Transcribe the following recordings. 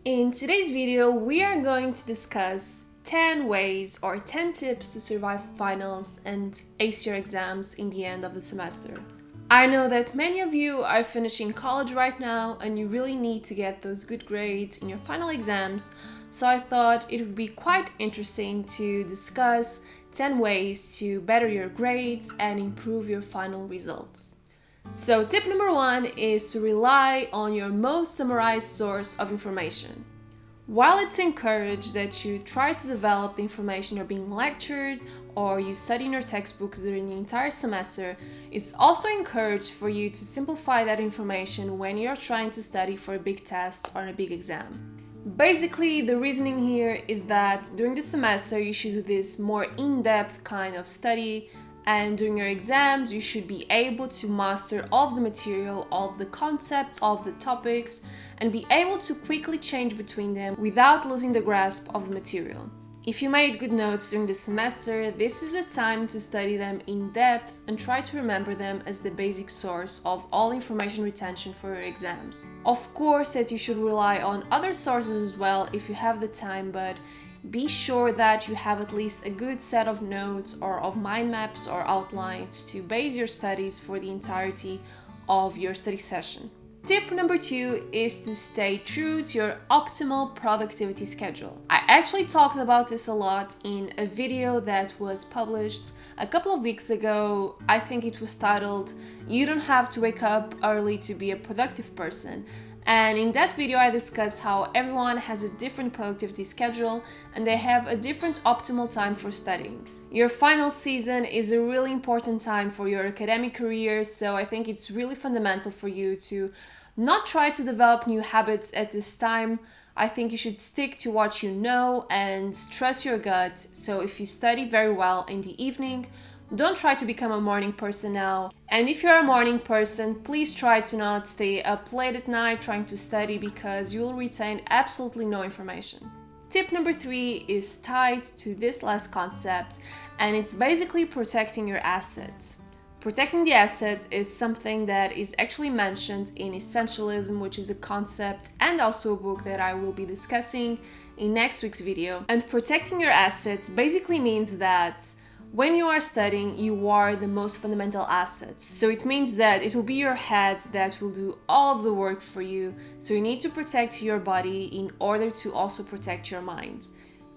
In today's video, we are going to discuss 10 ways or 10 tips to survive finals and ace your exams in the end of the semester. I know that many of you are finishing college right now and you really need to get those good grades in your final exams, so I thought it would be quite interesting to discuss 10 ways to better your grades and improve your final results. So tip number 1 is to rely on your most summarized source of information. While it's encouraged that you try to develop the information you're being lectured or you study in your textbooks during the entire semester, it's also encouraged for you to simplify that information when you're trying to study for a big test or a big exam. Basically, the reasoning here is that during the semester you should do this more in-depth kind of study, and during your exams you should be able to master all of the material, all of the concepts, all of the topics, and be able to quickly change between them without losing the grasp of the material. If you made good notes during the semester, this is the time to study them in depth and try to remember them as the basic source of all information retention for your exams. Of course that you should rely on other sources as well if you have the time, but be sure that you have at least a good set of notes or of mind maps or outlines to base your studies for the entirety of your study session. Tip number 2 is to stay true to your optimal productivity schedule. I actually talked about this a lot in a video that was published a couple of weeks ago. I think it was titled, "You don't have to wake up early to be a productive person." And in that video, I discussed how everyone has a different productivity schedule and they have a different optimal time for studying. Your final season is a really important time for your academic career, so I think it's really fundamental for you to not try to develop new habits at this time. I think you should stick to what you know and trust your gut. So if you study very well in the evening, don't try to become a morning person now. And if you're a morning person, please try to not stay up late at night trying to study because you will retain absolutely no information. Tip number 3 is tied to this last concept, and it's basically protecting your assets. Protecting the asset is something that is actually mentioned in Essentialism, which is a concept and also a book that I will be discussing in next week's video. And protecting your assets basically means that when you are studying, you are the most fundamental assets. So it means that it will be your head that will do all of the work for you. So you need to protect your body in order to also protect your mind.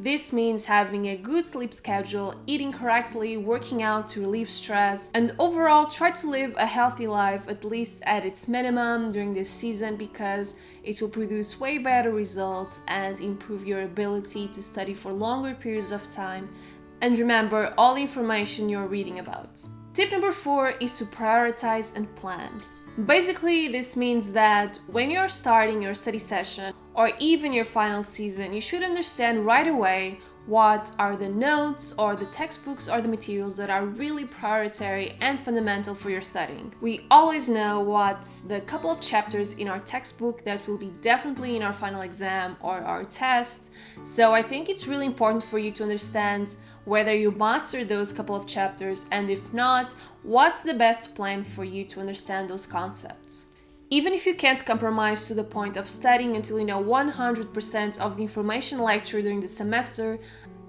This means having a good sleep schedule, eating correctly, working out to relieve stress, and overall try to live a healthy life, at least at its minimum during this season, because it will produce way better results and improve your ability to study for longer periods of time and remember all the information you're reading about. Tip number 4 is to prioritize and plan. Basically, this means that when you're starting your study session or even your final season, you should understand right away what are the notes or the textbooks or the materials that are really priority and fundamental for your studying. We always know what's the couple of chapters in our textbook that will be definitely in our final exam or our test. So I think it's really important for you to understand whether you master those couple of chapters, and if not, what's the best plan for you to understand those concepts. Even if you can't compromise to the point of studying until you know 100% of the information lectured during the semester,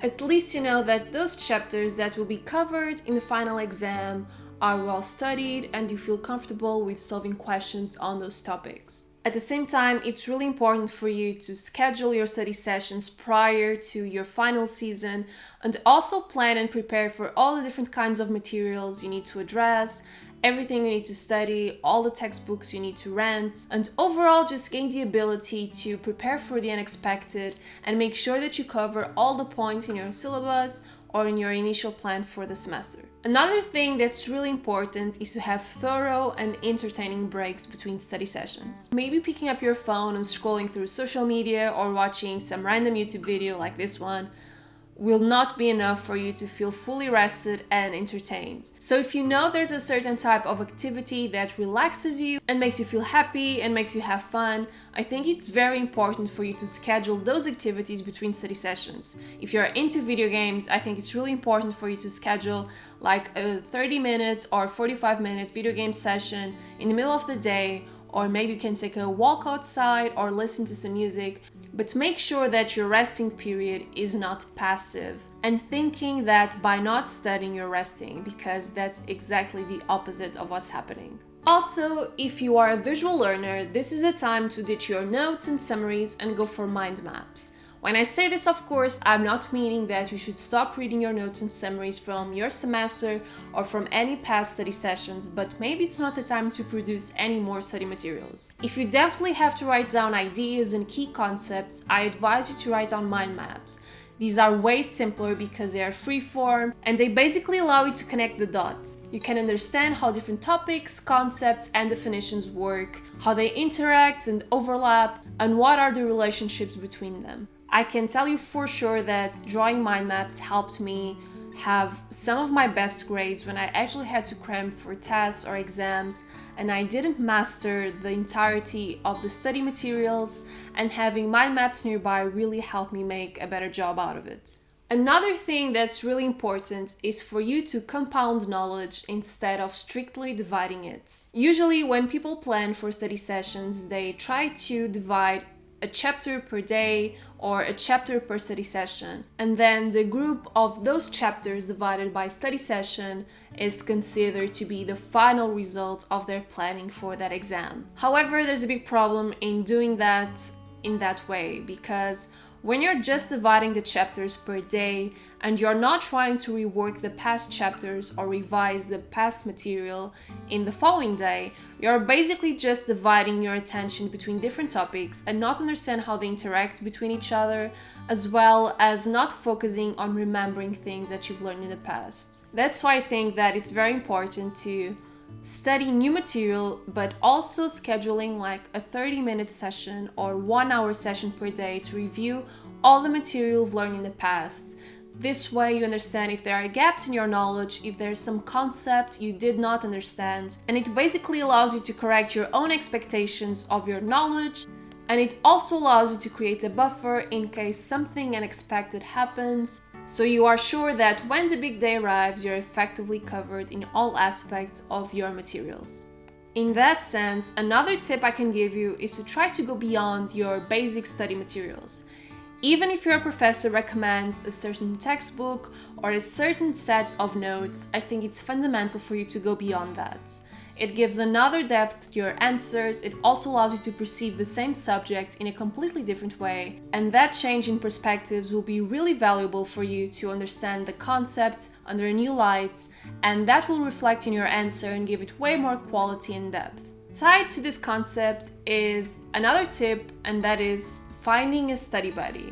at least you know that those chapters that will be covered in the final exam are well studied and you feel comfortable with solving questions on those topics. At the same time, it's really important for you to schedule your study sessions prior to your final season and also plan and prepare for all the different kinds of materials you need to address, everything you need to study, all the textbooks you need to rent, and overall just gain the ability to prepare for the unexpected and make sure that you cover all the points in your syllabus or in your initial plan for the semester. Another thing that's really important is to have thorough and entertaining breaks between study sessions. Maybe picking up your phone and scrolling through social media or watching some random YouTube video like this one will not be enough for you to feel fully rested and entertained. So if you know there's a certain type of activity that relaxes you and makes you feel happy and makes you have fun, I think it's very important for you to schedule those activities between study sessions. If you're into video games, I think it's really important for you to schedule like a 30-minute or 45-minute video game session in the middle of the day, or maybe you can take a walk outside or listen to some music. but make sure that your resting period is not passive and thinking that by not studying you're resting, because that's exactly the opposite of what's happening. Also, if you are a visual learner, this is a time to ditch your notes and summaries and go for mind maps. When I say this, of course, I'm not meaning that you should stop reading your notes and summaries from your semester or from any past study sessions, but maybe it's not the time to produce any more study materials. If you definitely have to write down ideas and key concepts, I advise you to write down mind maps. These are way simpler because they are free-form and they basically allow you to connect the dots. You can understand how different topics, concepts, and definitions work, how they interact and overlap, and what are the relationships between them. I can tell you for sure that drawing mind maps helped me have some of my best grades when I actually had to cram for tests or exams and I didn't master the entirety of the study materials, and having mind maps nearby really helped me make a better job out of it. Another thing that's really important is for you to compound knowledge instead of strictly dividing it. Usually when people plan for study sessions, they try to divide a chapter per day or a chapter per study session, and then the group of those chapters divided by study session is considered to be the final result of their planning for that exam. However, there's a big problem in doing that in that way, because when you're just dividing the chapters per day and you're not trying to rework the past chapters or revise the past material in the following day, you're basically just dividing your attention between different topics and not understand how they interact between each other, as well as not focusing on remembering things that you've learned in the past. That's why I think that it's very important to study new material, but also scheduling like a 30-minute session or 1-hour session per day to review all the material you've learned in the past. This way you understand if there are gaps in your knowledge, if there's some concept you did not understand, and it basically allows you to correct your own expectations of your knowledge, and it also allows you to create a buffer in case something unexpected happens, so you are sure that when the big day arrives, you're effectively covered in all aspects of your materials. In that sense, another tip I can give you is to try to go beyond your basic study materials. Even if your professor recommends a certain textbook or a certain set of notes, I think it's fundamental for you to go beyond that. It gives another depth to your answers, it also allows you to perceive the same subject in a completely different way, and that change in perspectives will be really valuable for you to understand the concept under a new light, and that will reflect in your answer and give it way more quality and depth. Tied to this concept is another tip, and that is finding a study buddy.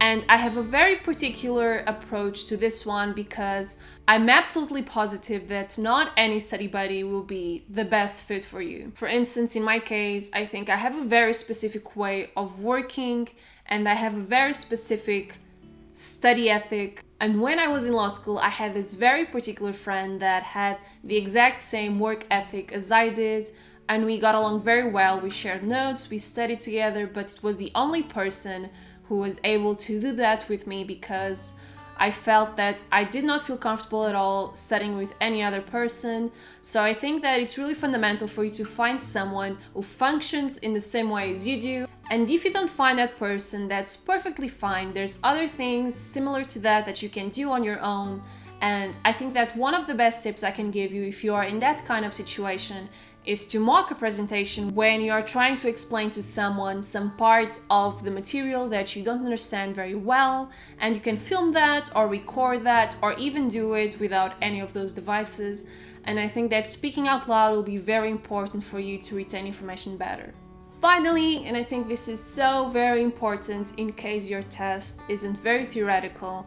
And I have a very particular approach to this one because I'm absolutely positive that not any study buddy will be the best fit for you. For instance, in my case, I think I have a very specific way of working and I have a very specific study ethic. And when I was in law school, I had this very particular friend that had the exact same work ethic as I did. And we got along very well. We shared notes, we studied together, but it was the only person who was able to do that with me because I felt that I did not feel comfortable at all studying with any other person. So I think that it's really fundamental for you to find someone who functions in the same way as you do. And if you don't find that person, that's perfectly fine. There's other things similar to that you can do on your own. And I think that one of the best tips I can give you if you are in that kind of situation is to mock a presentation when you are trying to explain to someone some part of the material that you don't understand very well, and you can film that or record that or even do it without any of those devices. And I think that speaking out loud will be very important for you to retain information better. Finally, and I think this is so very important in case your test isn't very theoretical,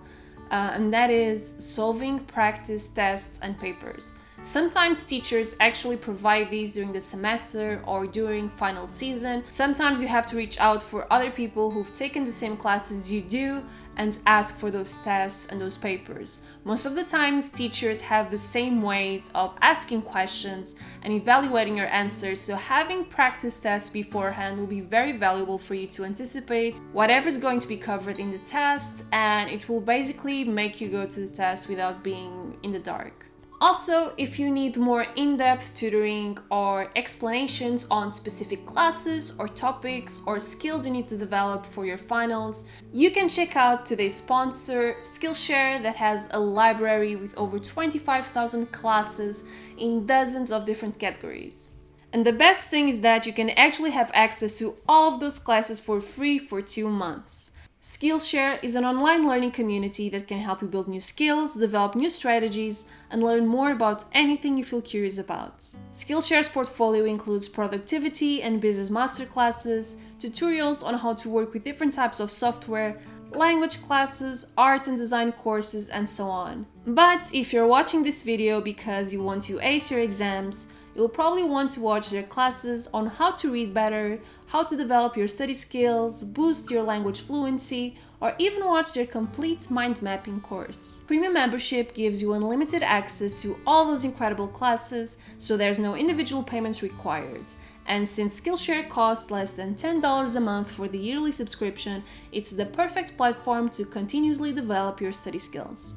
and that is solving practice tests and papers. Sometimes teachers actually provide these during the semester or during final season. Sometimes you have to reach out for other people who've taken the same classes you do and ask for those tests and those papers. Most of the times teachers have the same ways of asking questions and evaluating your answers, so having practice tests beforehand will be very valuable for you to anticipate whatever's going to be covered in the test, and it will basically make you go to the test without being in the dark. Also, if you need more in-depth tutoring or explanations on specific classes or topics or skills you need to develop for your finals, you can check out today's sponsor, Skillshare, that has a library with over 25,000 classes in dozens of different categories. And the best thing is that you can actually have access to all of those classes for free for 2 months. Skillshare is an online learning community that can help you build new skills, develop new strategies, and learn more about anything you feel curious about. Skillshare's portfolio includes productivity and business masterclasses, tutorials on how to work with different types of software, language classes, art and design courses, and so on. But if you're watching this video because you want to ace your exams, you'll probably want to watch their classes on how to read better, how to develop your study skills, boost your language fluency, or even watch their complete mind mapping course. Premium membership gives you unlimited access to all those incredible classes, so there's no individual payments required. And since Skillshare costs less than $10 a month for the yearly subscription, it's the perfect platform to continuously develop your study skills.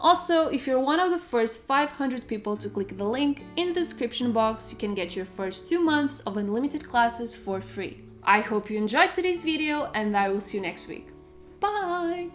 Also, if you're one of the first 500 people to click the link in the description box, you can get your first 2 months of unlimited classes for free. I hope you enjoyed today's video and I will see you next week. Bye!